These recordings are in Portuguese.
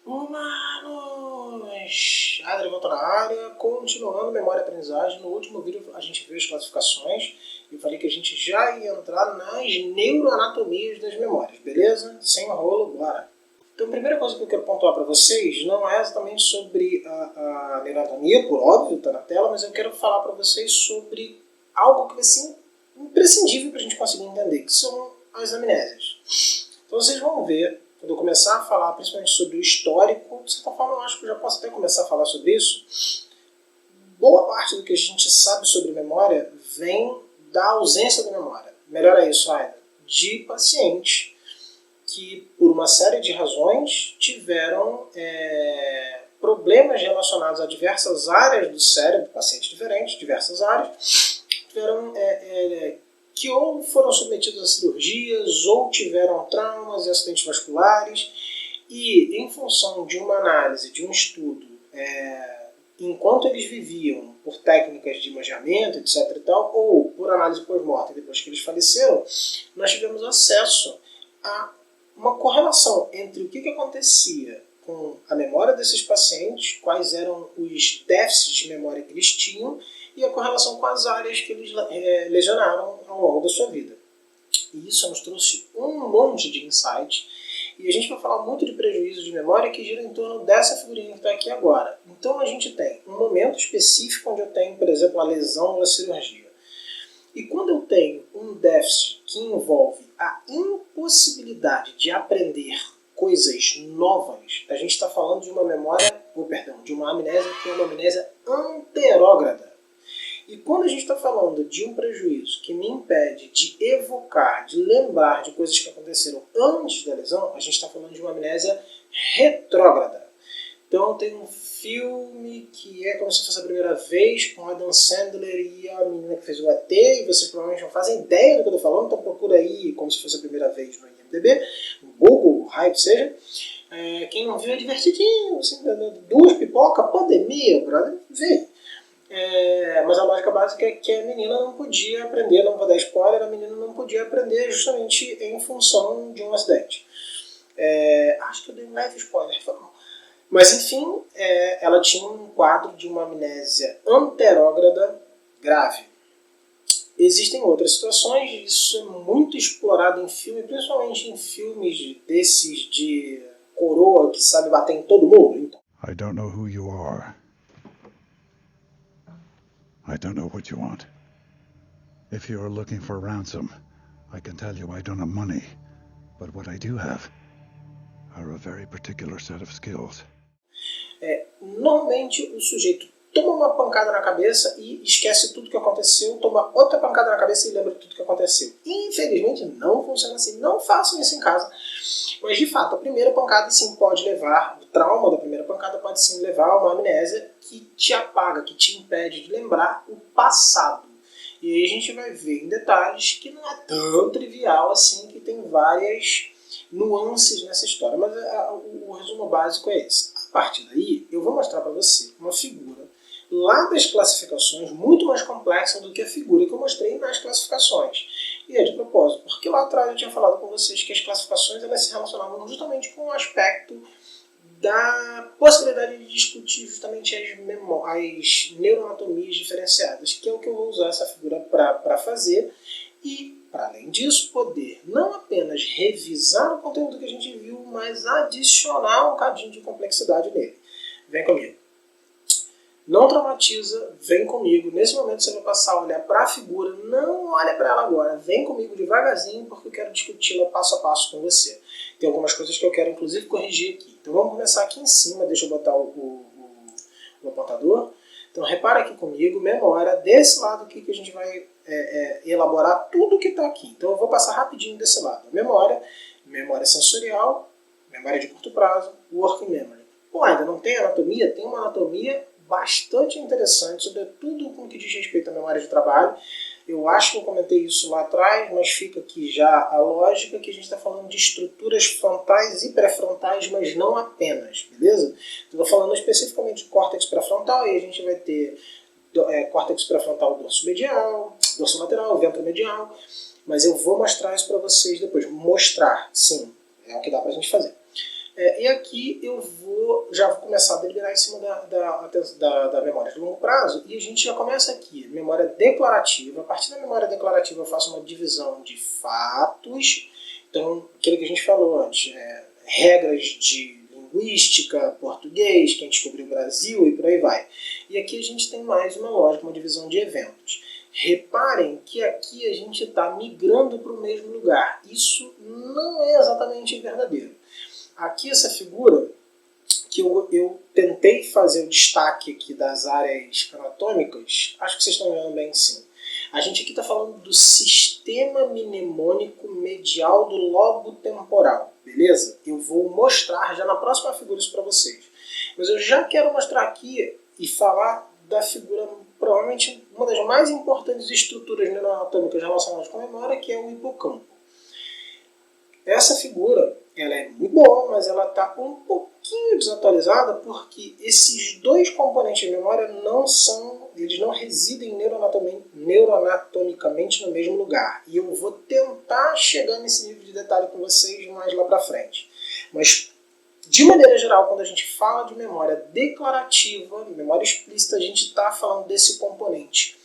Humanos! Adri volta na área, continuando memória e aprendizagem. No último vídeo a gente viu as classificações e eu falei que a gente já ia entrar nas neuroanatomias das memórias, beleza? Sem enrolo, bora! Então a primeira coisa que eu quero pontuar para vocês não é exatamente sobre a neuroanatomia, por óbvio, está na tela, mas eu quero falar para vocês sobre algo que vai ser imprescindível para a gente conseguir entender, que são as amnésias. Então vocês vão ver, quando eu começar a falar principalmente sobre o histórico, de certa forma eu acho que eu já posso até começar a falar sobre isso, boa parte do que a gente sabe sobre memória vem da ausência da memória. Melhor é isso, Aida, de pacientes que, por uma série de razões, tiveram problemas relacionados a diversas áreas do cérebro, pacientes diferentes, diversas áreas, tiveram que ou foram submetidos a cirurgias, ou tiveram traumas e acidentes vasculares, e em função de uma análise, de um estudo, enquanto eles viviam, por técnicas de imageamento, etc. e tal, ou por análise pós-mortem, depois que eles faleceram, nós tivemos acesso a uma correlação entre o que acontecia com a memória desses pacientes, quais eram os déficits de memória que eles tinham, e a correlação com as áreas que eles lesionaram ao longo da sua vida. E isso nos trouxe um monte de insights, e a gente vai falar muito de prejuízo de memória que gira em torno dessa figurinha que está aqui agora. Então a gente tem um momento específico onde eu tenho, por exemplo, a lesão ou a cirurgia. E quando eu tenho um déficit que envolve a impossibilidade de aprender coisas novas, a gente está falando de uma memória, de uma amnésia que é uma amnésia anterógrada. E quando a gente está falando de um prejuízo que me impede de evocar, de lembrar de coisas que aconteceram antes da lesão, a gente está falando de uma amnésia retrógrada. Então tem um filme que é como se fosse a primeira vez, com Adam Sandler e a menina que fez o ET, e vocês provavelmente não fazem ideia do que eu estou falando, então procura aí como se fosse a primeira vez no IMDb, no Google, raio que seja. Quem não viu é divertidinho, assim, duas pipocas, pandemia, brother, vê. Mas a lógica básica é que a menina não podia aprender, não vou dar spoiler, a menina não podia aprender justamente em função de um acidente. Acho que eu dei um leve spoiler, foi mal. Mas enfim, ela tinha um quadro de uma amnésia anterógrada grave. Existem outras situações, isso é muito explorado em filme, principalmente em filmes desses de coroa que sabe bater em todo mundo. Então, I don't know who you are. I don't know what you want. If you are looking for ransom, I can tell you I don't have money. But what I do have are a very particular set of skills. Normalmente o sujeito toma uma pancada na cabeça e esquece tudo que aconteceu, toma outra pancada na cabeça e lembra tudo que aconteceu. Infelizmente não funciona assim, não façam isso em casa. Mas de fato, a primeira pancada sim pode levar, o trauma da primeira pancada pode sim levar a uma amnésia que te apaga, que te impede de lembrar o passado. E aí a gente vai ver em detalhes que não é tão trivial assim, que tem várias nuances nessa história, mas o resumo básico é esse. A partir daí, eu vou mostrar para você uma figura lá das classificações muito mais complexa do que a figura que eu mostrei nas classificações. E é de propósito, porque lá atrás eu tinha falado com vocês que as classificações elas se relacionavam justamente com o aspecto da possibilidade de discutir justamente as neuroanatomias diferenciadas, que é o que eu vou usar essa figura para fazer, e, para além disso, poder não apenas revisar o conteúdo que a gente viu, mas adicionar um bocadinho de complexidade nele. Vem comigo. Não traumatiza, vem comigo. Nesse momento você vai passar a olhar para a figura, não olha para ela agora, vem comigo devagarzinho, porque eu quero discuti-la passo a passo com você. Tem algumas coisas que eu quero inclusive corrigir aqui. Então vamos começar aqui em cima, deixa eu botar o apontador. Então repara aqui comigo, memória, desse lado aqui que a gente vai elaborar tudo que está aqui. Então eu vou passar rapidinho desse lado. Memória sensorial, memória de curto prazo, working memory. Pô, ainda não tem anatomia? Tem uma anatomia bastante interessante, sobretudo com o que diz respeito à memória de trabalho. Eu acho que eu comentei isso lá atrás, mas fica aqui já a lógica que a gente está falando de estruturas frontais e pré-frontais, mas não apenas, beleza? Estou falando especificamente de córtex pré-frontal, e a gente vai ter córtex pré-frontal dorso-medial, dorso-lateral, ventro-medial, mas eu vou mostrar isso para vocês depois. Mostrar, sim, é o que dá para a gente fazer. E aqui eu já vou começar a deliberar em cima da memória de longo prazo, e a gente já começa aqui, memória declarativa. A partir da memória declarativa eu faço uma divisão de fatos, então aquilo que a gente falou antes, regras de linguística, português, quem descobriu o Brasil e por aí vai. E aqui a gente tem mais uma lógica, uma divisão de eventos. Reparem que aqui a gente está migrando para o mesmo lugar. Isso não é exatamente verdadeiro. Aqui essa figura, que eu tentei fazer o destaque aqui das áreas anatômicas, acho que vocês estão vendo bem sim. A gente aqui está falando do sistema mnemônico medial do lobo temporal, beleza? Eu vou mostrar já na próxima figura isso para vocês. Mas eu já quero mostrar aqui e falar da figura, provavelmente uma das mais importantes estruturas neuroanatômicas relacionadas com a memória, que é o hipocampo. Essa figura, ela é muito boa, mas ela está um pouquinho desatualizada porque esses dois componentes de memória eles não residem neuroanatomicamente no mesmo lugar. E eu vou tentar chegar nesse nível de detalhe com vocês mais lá para frente. Mas, de maneira geral, quando a gente fala de memória declarativa, memória explícita, a gente está falando desse componente,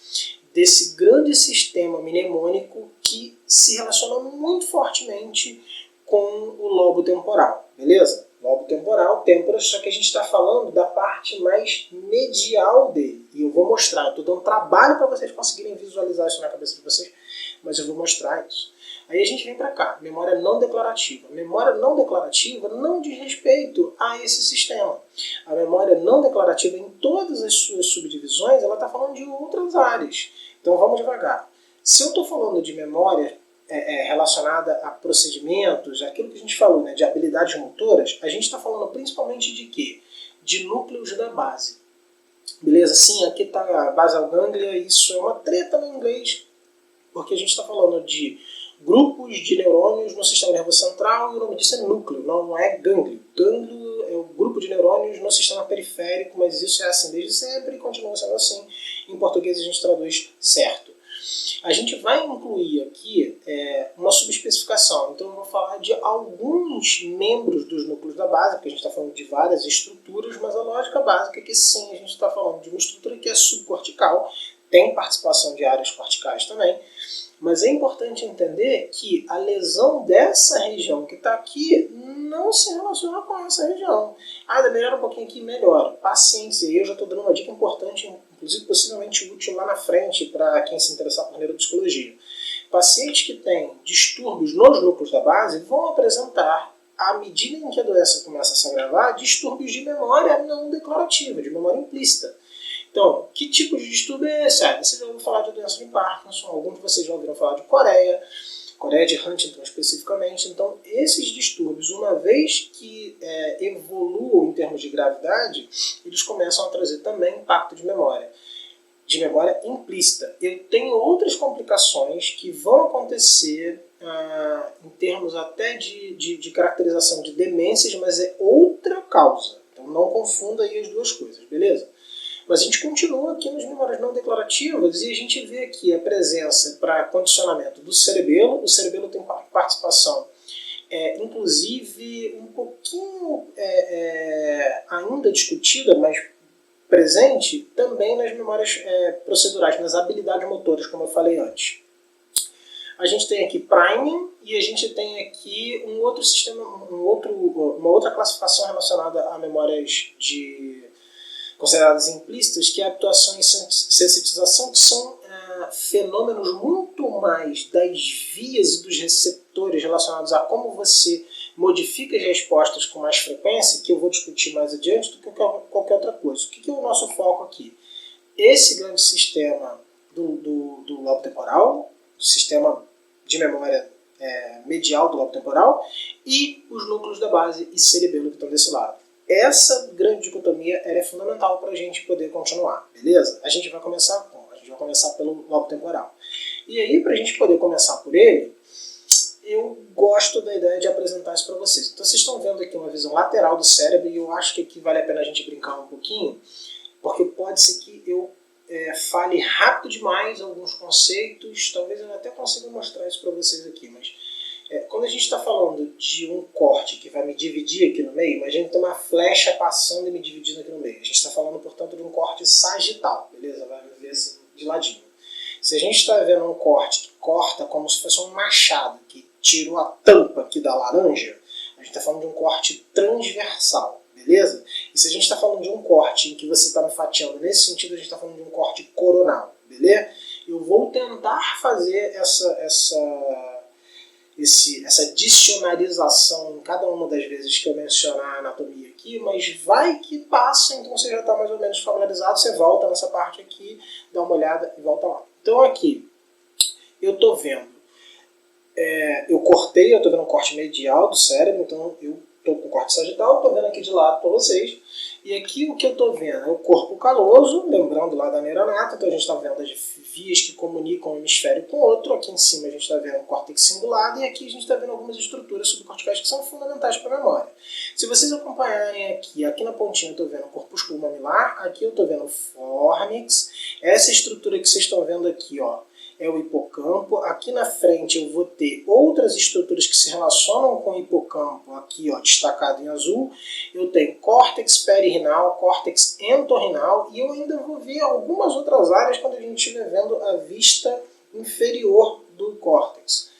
desse grande sistema mnemônico que se relaciona muito fortemente com o lobo temporal, beleza? Lobo temporal, têmpora, só que a gente está falando da parte mais medial dele. E eu vou mostrar, eu estou dando trabalho para vocês conseguirem visualizar isso na cabeça de vocês, mas eu vou mostrar isso. Aí a gente vem para cá, memória não declarativa. Memória não declarativa não diz respeito a esse sistema. A memória não declarativa, em todas as suas subdivisões, ela está falando de outras áreas. Então vamos devagar. Se eu estou falando de memória relacionada a procedimentos, aquilo que a gente falou, né, de habilidades motoras, a gente está falando principalmente de quê? De núcleos da base. Beleza? Sim, aqui está a basal ganglia, isso é uma treta no inglês, porque a gente está falando de grupos de neurônios no sistema nervoso central e o nome disso é núcleo, não é gânglio. Gânglio é o grupo de neurônios no sistema periférico, mas isso é assim desde sempre e continua sendo assim. Em português a gente traduz certo. A gente vai incluir aqui uma subespecificação, então eu vou falar de alguns membros dos núcleos da base, porque a gente está falando de várias estruturas, mas a lógica básica é que sim, a gente está falando de uma estrutura que é subcortical, tem participação de áreas corticais também, mas é importante entender que a lesão dessa região que está aqui não se relaciona com essa região. Ainda melhora um pouquinho aqui, melhora. Paciência, eu já estou dando uma dica importante, inclusive possivelmente útil lá na frente para quem se interessar por neuropsicologia. Pacientes que têm distúrbios nos núcleos da base vão apresentar, à medida em que a doença começa a se agravar, distúrbios de memória não declarativa, de memória implícita. Então, que tipo de distúrbio é esse? Você já ouviu falar de doença de Parkinson, alguns de vocês já ouviram falar de Coreia de Huntington especificamente. Então, esses distúrbios, uma vez que evoluam em termos de gravidade, eles começam a trazer também impacto de memória implícita. Eu tenho outras complicações que vão acontecer em termos até de caracterização de demências, mas é outra causa. Então, não confunda aí as duas coisas, beleza? Mas a gente continua aqui nas memórias não declarativas e a gente vê aqui a presença para condicionamento do cerebelo. O cerebelo tem participação, inclusive, um pouquinho ainda discutida, mas presente também nas memórias procedurais, nas habilidades motoras, como eu falei antes. A gente tem aqui priming e a gente tem aqui um outro sistema, uma outra classificação relacionada a memórias consideradas implícitas, que é a habituação e sensitização, que são fenômenos muito mais das vias e dos receptores relacionados a como você modifica as respostas com mais frequência, que eu vou discutir mais adiante, do que qualquer outra coisa. O que é o nosso foco aqui? Esse grande sistema do lobo temporal, do sistema de memória medial do lobo temporal, e os núcleos da base e cerebelo que estão desse lado. Essa grande dicotomia é fundamental para a gente poder continuar, beleza? A gente vai começar como? A gente vai começar pelo lobo temporal. E aí, para a gente poder começar por ele, eu gosto da ideia de apresentar isso para vocês. Então, vocês estão vendo aqui uma visão lateral do cérebro e eu acho que aqui vale a pena a gente brincar um pouquinho, porque pode ser que eu fale rápido demais alguns conceitos, talvez eu até consiga mostrar isso para vocês aqui, mas Quando a gente está falando de um corte que vai me dividir aqui no meio, imagina que tem uma flecha passando e me dividindo aqui no meio. A gente está falando, portanto, de um corte sagital, beleza? Vai ver assim de ladinho. Se a gente está vendo um corte que corta como se fosse um machado, que tirou a tampa aqui da laranja, a gente está falando de um corte transversal, beleza? E se a gente está falando de um corte em que você está me fatiando nesse sentido, a gente está falando de um corte coronal, beleza? Eu vou tentar fazer essa dicionarização em cada uma das vezes que eu mencionar a anatomia aqui, mas vai que passa, então você já está mais ou menos familiarizado, você volta nessa parte aqui, dá uma olhada e volta lá. Então aqui, eu estou vendo, eu cortei, eu estou vendo um corte medial do cérebro, então eu estou com corte sagital, estou vendo aqui de lado para vocês. E aqui o que eu estou vendo é o corpo caloso, lembrando lá da neuronata, então a gente está vendo as vias que comunicam um hemisfério com o outro. Aqui em cima a gente está vendo o córtex cingulado e aqui a gente está vendo algumas estruturas subcorticais que são fundamentais para a memória. Se vocês acompanharem aqui na pontinha eu estou vendo o corpúsculo mamilar, aqui eu estou vendo o fórnix, essa estrutura que vocês estão vendo aqui, ó, é o hipocampo. Aqui na frente eu vou ter outras estruturas que se relacionam com o hipocampo, aqui ó, destacado em azul. Eu tenho córtex perirenal, córtex entorrinal e eu ainda vou ver algumas outras áreas quando a gente estiver vendo a vista inferior do córtex,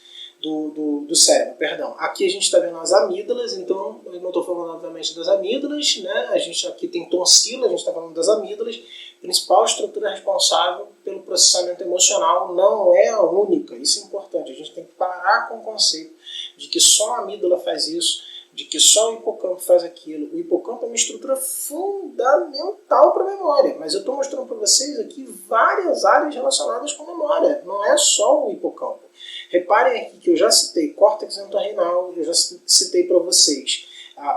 do cérebro, perdão. Aqui a gente está vendo as amígdalas, então eu não estou falando obviamente das amígdalas, né? A gente aqui tem tonsila, a gente está falando das amígdalas. Principal estrutura responsável pelo processamento emocional, não é a única, isso é importante, a gente tem que parar com o conceito de que só a amígdala faz isso, de que só o hipocampo faz aquilo. O hipocampo é uma estrutura fundamental para a memória, mas eu estou mostrando para vocês aqui várias áreas relacionadas com a memória, não é só o hipocampo. Reparem aqui que eu já citei córtex entorrinal, eu já citei para vocês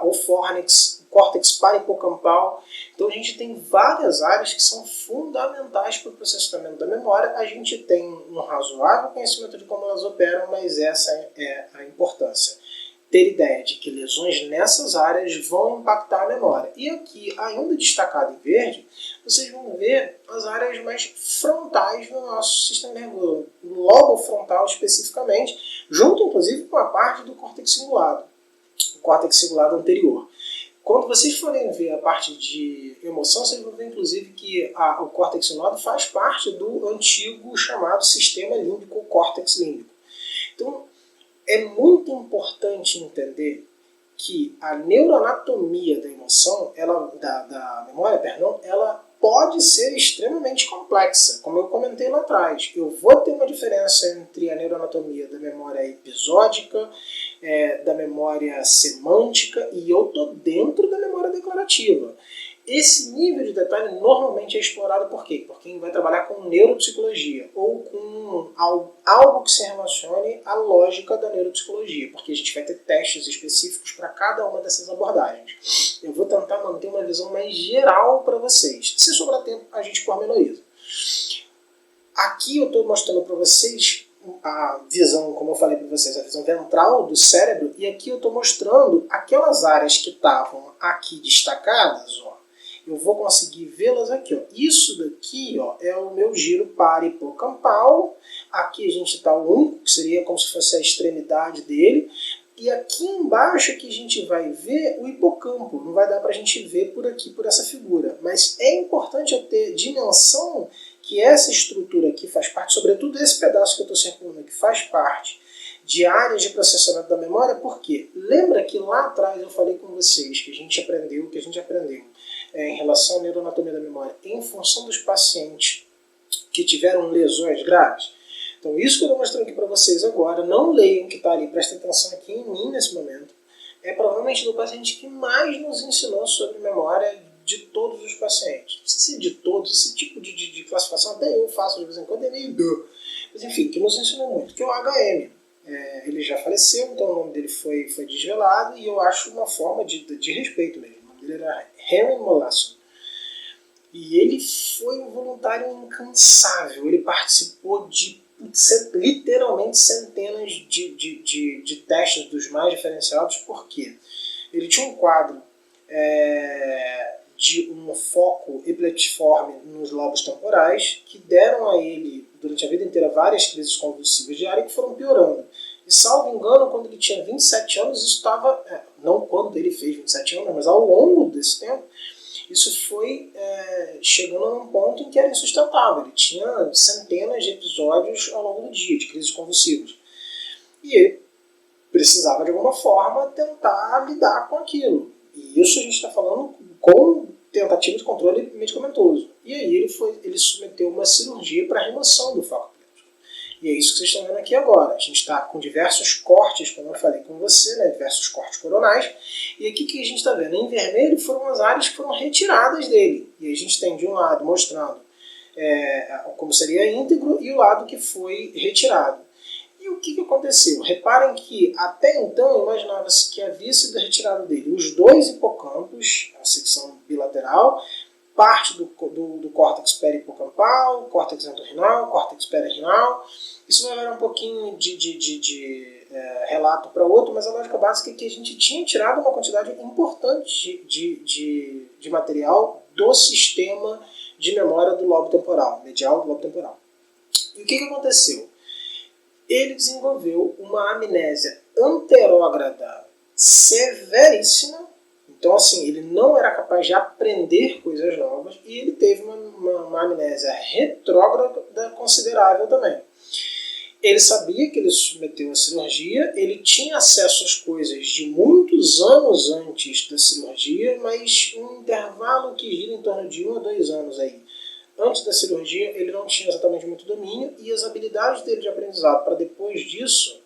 o fórnix, o córtex parahipocampal. Então a gente tem várias áreas que são fundamentais para o processamento da memória. A gente tem um razoável conhecimento de como elas operam, mas essa é a importância. Ter ideia de que lesões nessas áreas vão impactar a memória. E aqui, ainda destacado em verde, vocês vão ver as áreas mais frontais do nosso sistema nervoso, no lobo frontal especificamente, junto inclusive com a parte do córtex cingulado, o córtex cingulado anterior. Quando vocês forem ver a parte de emoção, vocês vão ver inclusive que o córtex cingulado faz parte do antigo chamado sistema límbico, o córtex límbico. Então, é muito importante entender que a neuroanatomia da emoção, da memória, perdão, ela pode ser extremamente complexa, como eu comentei lá atrás. Eu vou ter uma diferença entre a neuroanatomia da memória episódica, da memória semântica, e eu estou dentro da memória declarativa. Esse nível de detalhe normalmente é explorado por quê? Por quem vai trabalhar com neuropsicologia ou com algo que se relacione à lógica da neuropsicologia, porque a gente vai ter testes específicos para cada uma dessas abordagens. Eu vou tentar manter uma visão mais geral para vocês. Se sobrar tempo, a gente pormenoriza. Aqui eu estou mostrando para vocês a visão, como eu falei para vocês, a visão ventral do cérebro, e aqui eu estou mostrando aquelas áreas que estavam aqui destacadas, ó. Eu vou conseguir vê-las aqui, ó. Isso daqui, ó, é o meu giro parahipocampal. Aqui a gente está o único, que seria como se fosse a extremidade dele. E aqui embaixo que a gente vai ver o hipocampo. Não vai dar para a gente ver por aqui, por essa figura. Mas é importante eu ter dimensão que essa estrutura aqui faz parte, sobretudo esse pedaço que eu estou circulando aqui, faz parte de áreas de processamento da memória. Por quê? Lembra que lá atrás eu falei com vocês que a gente aprendeu em relação à neuroanatomia da memória em função dos pacientes que tiveram lesões graves? Então isso que eu estou mostrando aqui para vocês agora, não leiam o que está ali, prestem atenção aqui em mim nesse momento, é provavelmente do paciente que mais nos ensinou sobre memória de todos os pacientes. Não precisa ser de todos, esse tipo de classificação até eu faço de vez em quando, é meio duro. Mas enfim, que nos ensinou muito, que é o HM. Ele já faleceu, então o nome dele foi desvelado, e eu acho uma forma de respeito mesmo. O nome dele era Henry Molaison. E ele foi um voluntário incansável, ele participou de literalmente centenas de testes dos mais diferenciados. Por quê? Ele tinha um quadro de um foco epileptiforme nos lobos temporais que deram a ele, durante a vida inteira, várias crises convulsivas diárias que foram piorando. E, salvo engano, quando ele tinha 27 anos, isso estava... não quando ele fez 27 anos, mas ao longo desse tempo, isso foi chegando num ponto em que era insustentável. Ele tinha centenas de episódios ao longo do dia, de crises convulsivas. E ele precisava, de alguma forma, tentar lidar com aquilo. E isso a gente está falando com tentativa de controle medicamentoso. E aí ele submeteu uma cirurgia para remoção do foco epiléptico. E é isso que vocês estão vendo aqui agora. A gente está com diversos cortes, como eu falei com você, né, diversos cortes coronais. E aqui que a gente está vendo? Em vermelho foram as áreas que foram retiradas dele. E a gente tem de um lado mostrando como seria íntegro e o lado que foi retirado. E o que aconteceu? Reparem que até então imaginava-se que havia sido retirado dele os dois hipocampos, a secção bilateral, parte do córtex perihipocampal, córtex entorrinal, córtex perirenal. Isso vai dar um pouquinho de relato para outro, mas a lógica básica é que a gente tinha tirado uma quantidade importante de material do sistema de memória do lobo temporal, medial do lobo temporal. E o que aconteceu? Ele desenvolveu uma amnésia anterógrada severíssima. Então, assim, ele não era capaz de aprender coisas novas e ele teve uma amnésia retrógrada considerável também. Ele sabia que ele submeteu a cirurgia, ele tinha acesso às coisas de muitos anos antes da cirurgia, mas um intervalo que gira em torno de 1 a 2 anos aí. Antes da cirurgia, ele não tinha exatamente muito domínio e as habilidades dele de aprendizado para depois disso,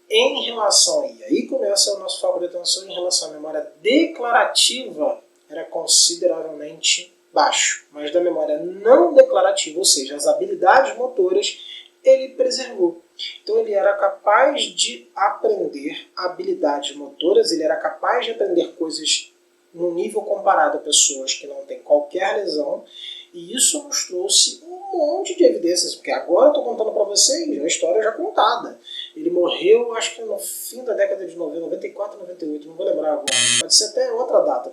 em relação e aí começa o nosso foco de atenção em relação à memória declarativa, era consideravelmente baixo. Mas da memória não declarativa, ou seja, as habilidades motoras, ele preservou. Então ele era capaz de aprender habilidades motoras, ele era capaz de aprender coisas num nível comparado a pessoas que não têm qualquer lesão. E isso nos trouxe um monte de evidências, porque agora eu estou contando para vocês uma história já contada. Ele morreu, acho que no fim da década de 90, 94, 98, não vou lembrar agora. Pode ser até outra data,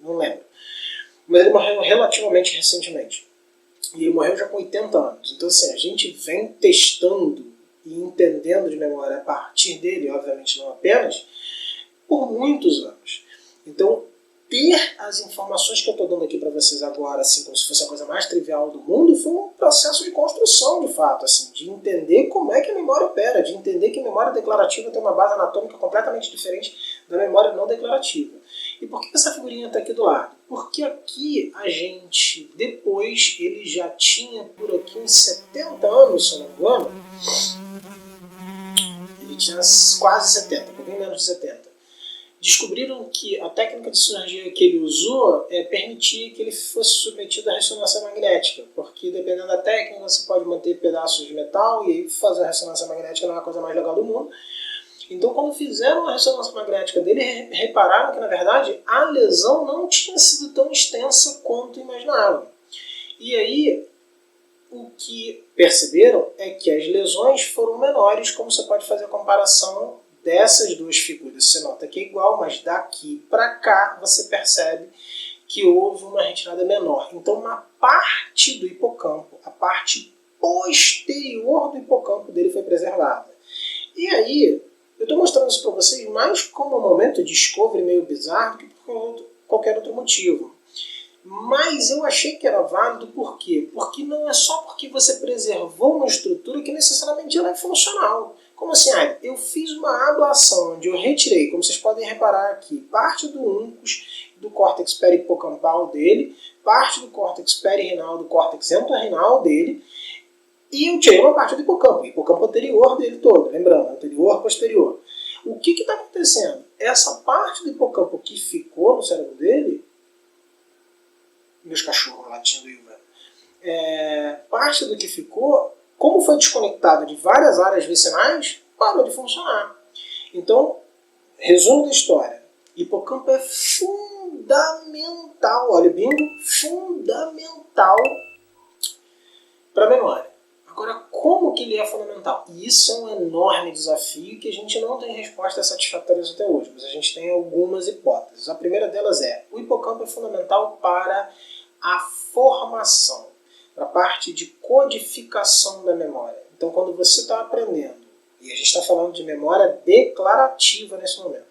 não lembro. Mas ele morreu relativamente recentemente. E ele morreu já com 80 anos. Então, assim, a gente vem testando e entendendo de memória a partir dele, obviamente não apenas, por muitos anos. Então, ter as informações que eu estou dando aqui para vocês agora, assim, como se fosse a coisa mais trivial do mundo, foi um processo de construção, de fato, assim, de entender como é que a memória opera, de entender que a memória declarativa tem uma base anatômica completamente diferente da memória não declarativa. E por que essa figurinha está aqui do lado? Porque aqui a gente, depois, ele já tinha por aqui uns 70 anos, se eu não me engano, ele tinha quase 70, um pouquinho menos de 70. Descobriram que a técnica de cirurgia que ele usou permitia que ele fosse submetido à ressonância magnética, porque dependendo da técnica você pode manter pedaços de metal e aí fazer a ressonância magnética não é a coisa mais legal do mundo. Então quando fizeram a ressonância magnética dele, repararam que na verdade a lesão não tinha sido tão extensa quanto imaginavam. E aí o que perceberam é que as lesões foram menores, como você pode fazer a comparação dessas duas figuras. Você nota que é igual, mas daqui para cá você percebe que houve uma retirada menor. Então uma parte do hipocampo, a parte posterior do hipocampo dele foi preservada. E aí, eu estou mostrando isso para vocês mais como um momento de discovery meio bizarro do que por qualquer outro motivo. Mas eu achei que era válido, por quê? Porque não é só porque você preservou uma estrutura que necessariamente ela é funcional. Como assim? Eu fiz uma ablação onde eu retirei, como vocês podem reparar aqui, parte do uncus, do córtex perihipocampal dele, parte do córtex perirenal, do córtex entorrinal dele, e eu tirei uma parte do hipocampo, o hipocampo anterior dele todo, lembrando, anterior, posterior. O que está acontecendo? Essa parte do hipocampo que ficou no cérebro dele, meus cachorros latindo e parte do que ficou, como foi desconectado de várias áreas vicinais, parou de funcionar. Então, resumo da história. Hipocampo é fundamental, olha o bingo, fundamental para a memória. Agora, como que ele é fundamental? E isso é um enorme desafio que a gente não tem respostas satisfatórias até hoje, mas a gente tem algumas hipóteses. A primeira delas é, o hipocampo é fundamental para a formação, para a parte de codificação da memória. Então, quando você está aprendendo E a gente está falando de memória declarativa nesse momento.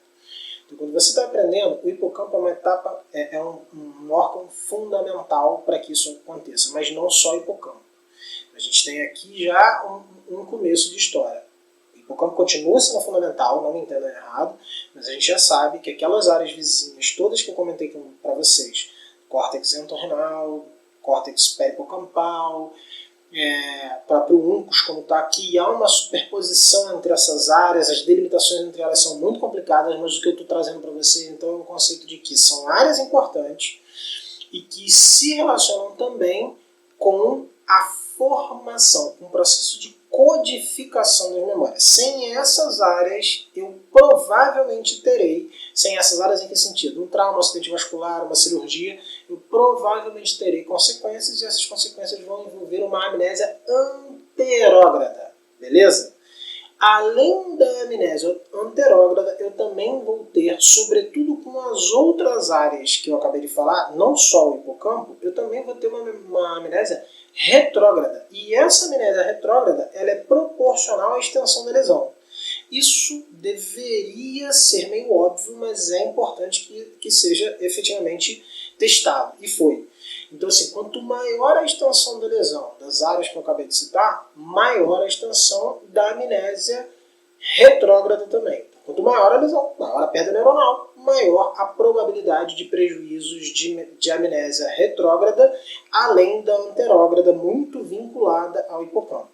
Então, quando você está aprendendo, o hipocampo é uma etapa, é um órgão fundamental para que isso aconteça, mas não só o hipocampo. A gente tem aqui já um começo de história. O hipocampo continua sendo fundamental, não me entendam errado, mas a gente já sabe que aquelas áreas vizinhas, todas que eu comentei para vocês, córtex entorrinal, córtex perihipocampal, próprio uncus, como está aqui, há uma superposição entre essas áreas, as delimitações entre elas são muito complicadas, mas o que eu estou trazendo para vocês então é um conceito de que são áreas importantes e que se relacionam também com a formação, com o processo de codificação das memórias. Sem essas áreas, eu provavelmente terei, sem essas áreas em que sentido? Um trauma, um acidente vascular, uma cirurgia, eu provavelmente terei consequências e essas consequências vão envolver uma amnésia anterógrada, beleza? Além da amnésia anterógrada, eu também vou ter, sobretudo com as outras áreas que eu acabei de falar, não só o hipocampo, eu também vou ter uma amnésia retrógrada. E essa amnésia retrógrada ela é proporcional à extensão da lesão. Isso deveria ser meio óbvio, mas é importante que seja efetivamente testado. E foi. Então, assim, quanto maior a extensão da lesão das áreas que eu acabei de citar, maior a extensão da amnésia retrógrada também. Quanto maior a lesão, maior a perda neuronal, maior a probabilidade de prejuízos de amnésia retrógrada, além da anterógrada, muito vinculada ao hipocampo.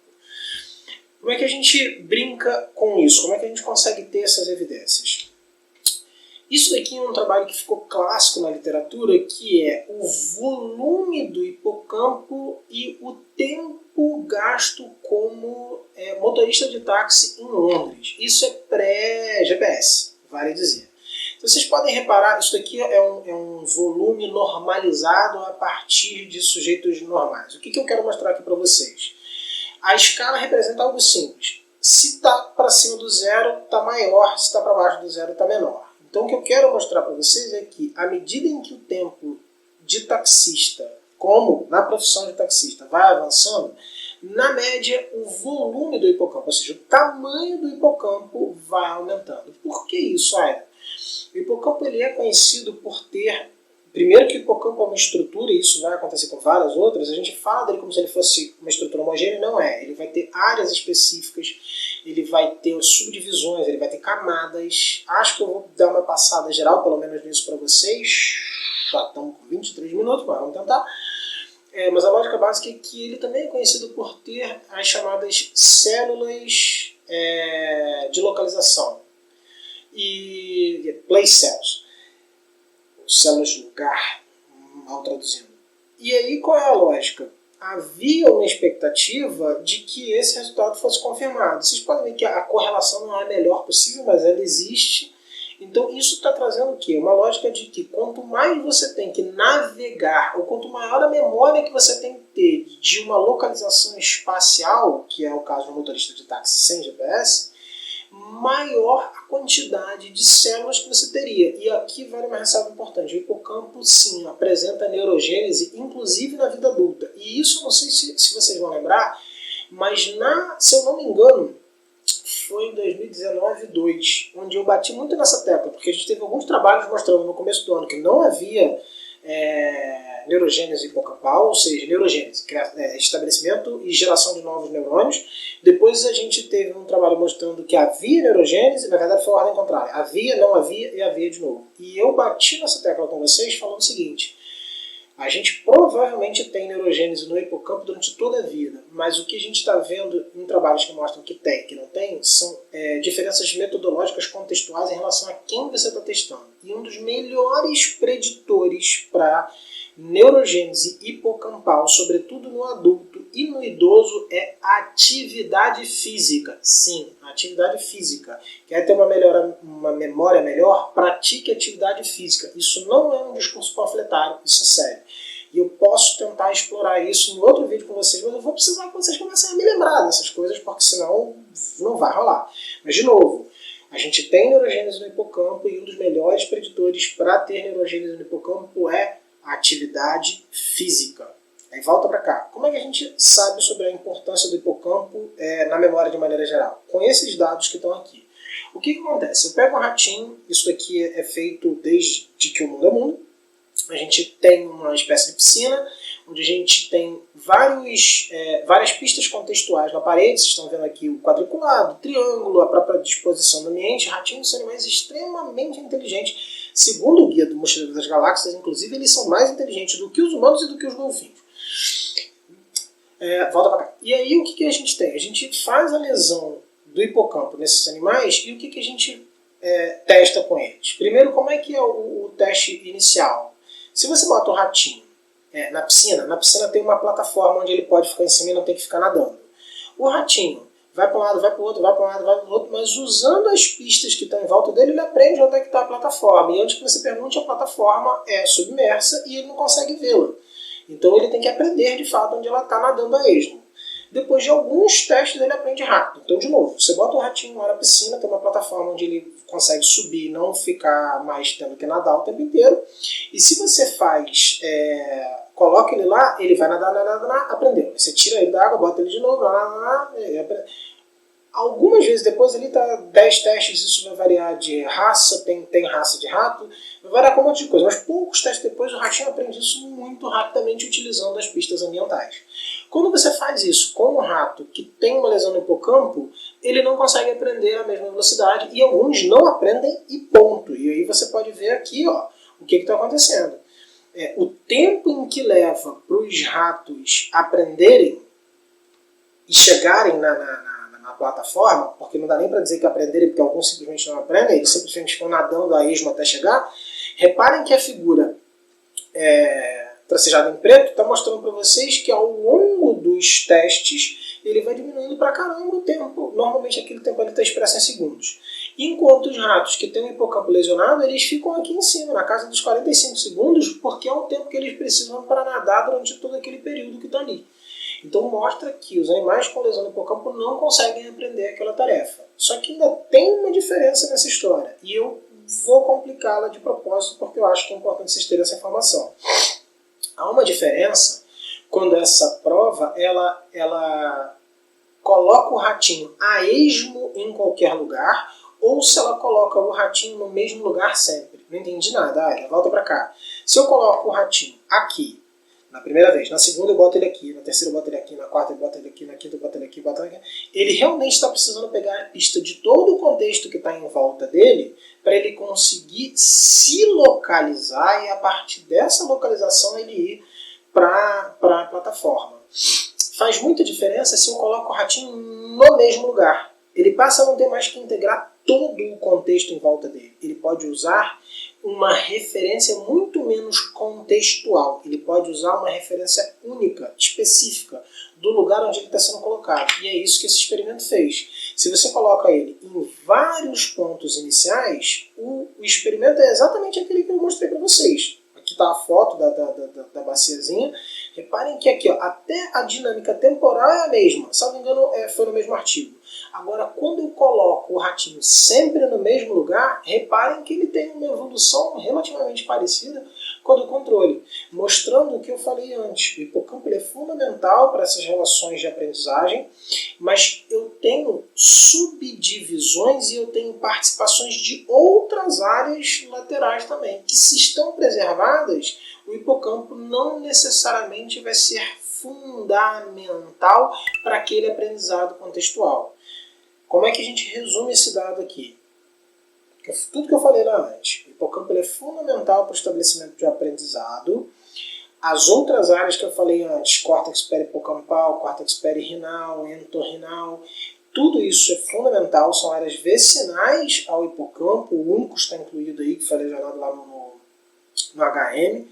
Como é que a gente brinca com isso? Como é que a gente consegue ter essas evidências? Isso daqui é um trabalho que ficou clássico na literatura, que é o volume do hipocampo e o tempo gasto como motorista de táxi em Londres. Isso é pré-GPS, vale dizer. Então, vocês podem reparar, isso daqui é um volume normalizado a partir de sujeitos normais. O que eu quero mostrar aqui para vocês? A escala representa algo simples. Se está para cima do zero, está maior. Se está para baixo do zero, está menor. Então, o que eu quero mostrar para vocês é que, à medida em que o tempo de taxista, como na profissão de taxista, vai avançando, na média, o volume do hipocampo, ou seja, o tamanho do hipocampo vai aumentando. Por que isso, Aida? O hipocampo ele é conhecido por ter... Primeiro que o hipocampo é uma estrutura, e isso vai acontecer com várias outras, a gente fala dele como se ele fosse uma estrutura homogênea, não é. Ele vai ter áreas específicas, ele vai ter subdivisões, ele vai ter camadas. Acho que eu vou dar uma passada geral, pelo menos nisso para vocês. Já estamos com 23 minutos, mas vamos tentar. Mas a lógica básica é que ele também é conhecido por ter as chamadas células de localização, e place cells. Células de lugar, mal traduzindo. E aí qual é a lógica? Havia uma expectativa de que esse resultado fosse confirmado. Vocês podem ver que a correlação não é a melhor possível, mas ela existe. Então isso está trazendo o quê? Uma lógica de que quanto mais você tem que navegar, ou quanto maior a memória que você tem que ter de uma localização espacial, que é o caso do motorista de táxi sem GPS, maior a quantidade de células que você teria. E aqui vale uma ressalva importante. O hipocampo, sim, apresenta neurogênese, inclusive na vida adulta. E isso, não sei se vocês vão lembrar, mas se eu não me engano, foi em 2019-2, onde eu bati muito nessa tecla, porque a gente teve alguns trabalhos mostrando no começo do ano que não havia neurogênese hipocampal, ou seja, neurogênese, estabelecimento e geração de novos neurônios. Depois a gente teve um trabalho mostrando que havia neurogênese, na verdade foi a ordem contrária, havia, não havia e havia de novo. E eu bati nessa tecla com vocês falando o seguinte: a gente provavelmente tem neurogênese no hipocampo durante toda a vida, mas o que a gente está vendo em trabalhos que mostram que tem e que não tem são diferenças metodológicas contextuais em relação a quem você está testando. E um dos melhores preditores para neurogênese hipocampal, sobretudo no adulto e no idoso, é atividade física. Sim, atividade física. Quer ter uma memória melhor? Pratique atividade física. Isso não é um discurso panfletário, isso é sério. E eu posso tentar explorar isso em outro vídeo com vocês, mas eu vou precisar que vocês comecem a me lembrar dessas coisas, porque senão não vai rolar. Mas, de novo, a gente tem neurogênese no hipocampo e um dos melhores preditores para ter neurogênese no hipocampo é a atividade física. Aí volta para cá. Como é que a gente sabe sobre a importância do hipocampo na memória de maneira geral? Com esses dados que estão aqui. O que acontece? Eu pego um ratinho, isso aqui é feito desde que o mundo é mundo. A gente tem uma espécie de piscina, onde a gente tem várias pistas contextuais na parede. Vocês estão vendo aqui o quadriculado, o triângulo, a própria disposição do ambiente. Ratinhos são animais extremamente inteligentes. Segundo o Guia do Mochileiro das Galáxias, inclusive, eles são mais inteligentes do que os humanos e do que os golfinhos. Volta para cá. E aí o que a gente tem? A gente faz a lesão do hipocampo nesses animais e o que a gente testa com eles? Primeiro, como é que é o teste inicial? Se você bota um ratinho na piscina tem uma plataforma onde ele pode ficar em cima e não tem que ficar nadando. O ratinho vai para um lado, vai para o outro, vai para um lado, vai para o outro, mas usando as pistas que estão em volta dele, ele aprende onde é que está a plataforma. E antes que você pergunte, a plataforma é submersa e ele não consegue vê-la. Então ele tem que aprender de fato onde ela está nadando a esmo. Depois de alguns testes ele aprende rápido. Então, de novo, você bota um ratinho lá na piscina, tem uma plataforma onde ele consegue subir e não ficar mais tendo que nadar o tempo inteiro. E se você coloca ele lá, ele vai nadar, aprendeu. Você tira ele da água, bota ele de novo, Algumas vezes depois ali está 10 testes, isso vai variar de raça, tem raça de rato, vai variar com um monte de coisa, mas poucos testes depois o ratinho aprende isso muito rapidamente utilizando as pistas ambientais. Quando você faz isso com um rato que tem uma lesão no hipocampo, ele não consegue aprender a mesma velocidade e alguns não aprendem e ponto. E aí você pode ver aqui o que está acontecendo. O tempo em que leva para os ratos aprenderem e chegarem na plataforma, porque não dá nem para dizer que aprenderem, porque alguns simplesmente não aprendem, eles simplesmente estão nadando a esmo até chegar. Reparem que a figura tracejada em preto está mostrando para vocês que ao longo dos testes ele vai diminuindo para caramba o tempo. Normalmente aquele tempo está expresso em segundos. Enquanto os ratos que têm o hipocampo lesionado, eles ficam aqui em cima, na casa dos 45 segundos, porque é o tempo que eles precisam para nadar durante todo aquele período que está ali. Então mostra que os animais com lesão no hipocampo não conseguem aprender aquela tarefa. Só que ainda tem uma diferença nessa história. E eu vou complicá-la de propósito porque eu acho que é importante vocês terem essa informação. Há uma diferença quando essa prova ela coloca o ratinho a esmo em qualquer lugar ou se ela coloca o ratinho no mesmo lugar sempre. Não entendi nada. Volta para cá. Se eu coloco o ratinho aqui, na primeira vez, na segunda eu boto ele aqui, na terceira eu boto ele aqui, na quarta eu boto ele aqui, na quinta eu boto ele aqui, ele realmente está precisando pegar a pista de todo o contexto que está em volta dele para ele conseguir se localizar e a partir dessa localização ele ir para a plataforma. Faz muita diferença se eu coloco o ratinho no mesmo lugar. Ele passa a não ter mais que integrar todo o contexto em volta dele. Ele pode usar uma referência muito menos contextual. Ele pode usar uma referência única, específica, do lugar onde ele está sendo colocado. E é isso que esse experimento fez. Se você coloca ele em vários pontos iniciais, o experimento é exatamente aquele que eu mostrei para vocês. Aqui está a foto da baciazinha. Reparem que aqui, até a dinâmica temporal é a mesma. Se não me engano, foi no mesmo artigo. Agora, quando eu coloco o ratinho sempre no mesmo lugar, reparem que ele tem uma evolução relativamente parecida com a do controle, mostrando o que eu falei antes. O hipocampo é fundamental para essas relações de aprendizagem, mas eu tenho subdivisões e eu tenho participações de outras áreas laterais também, que se estão preservadas, o hipocampo não necessariamente vai ser fundamental para aquele aprendizado contextual. Como é que a gente resume esse dado aqui? Tudo que eu falei lá antes. O hipocampo é fundamental para o estabelecimento de aprendizado. As outras áreas que eu falei antes, córtex perihipocampal, córtex perirenal, entorrinal, tudo isso é fundamental, são áreas vicinais ao hipocampo, o único que está incluído aí, que foi lesionado lá no HM.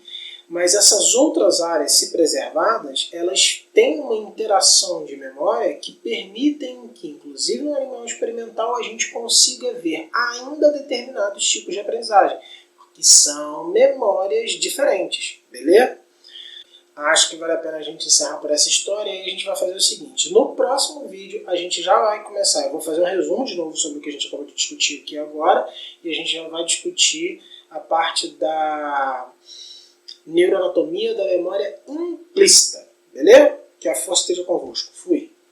Mas essas outras áreas, se preservadas, elas têm uma interação de memória que permitem que, inclusive no animal experimental, a gente consiga ver ainda determinados tipos de aprendizagem, porque são memórias diferentes, beleza? Acho que vale a pena a gente encerrar por essa história e a gente vai fazer o seguinte. No próximo vídeo a gente já vai começar, eu vou fazer um resumo de novo sobre o que a gente acabou de discutir aqui agora, e a gente já vai discutir a parte da neuroanatomia da memória implícita. Beleza? Que a força esteja convosco. Fui.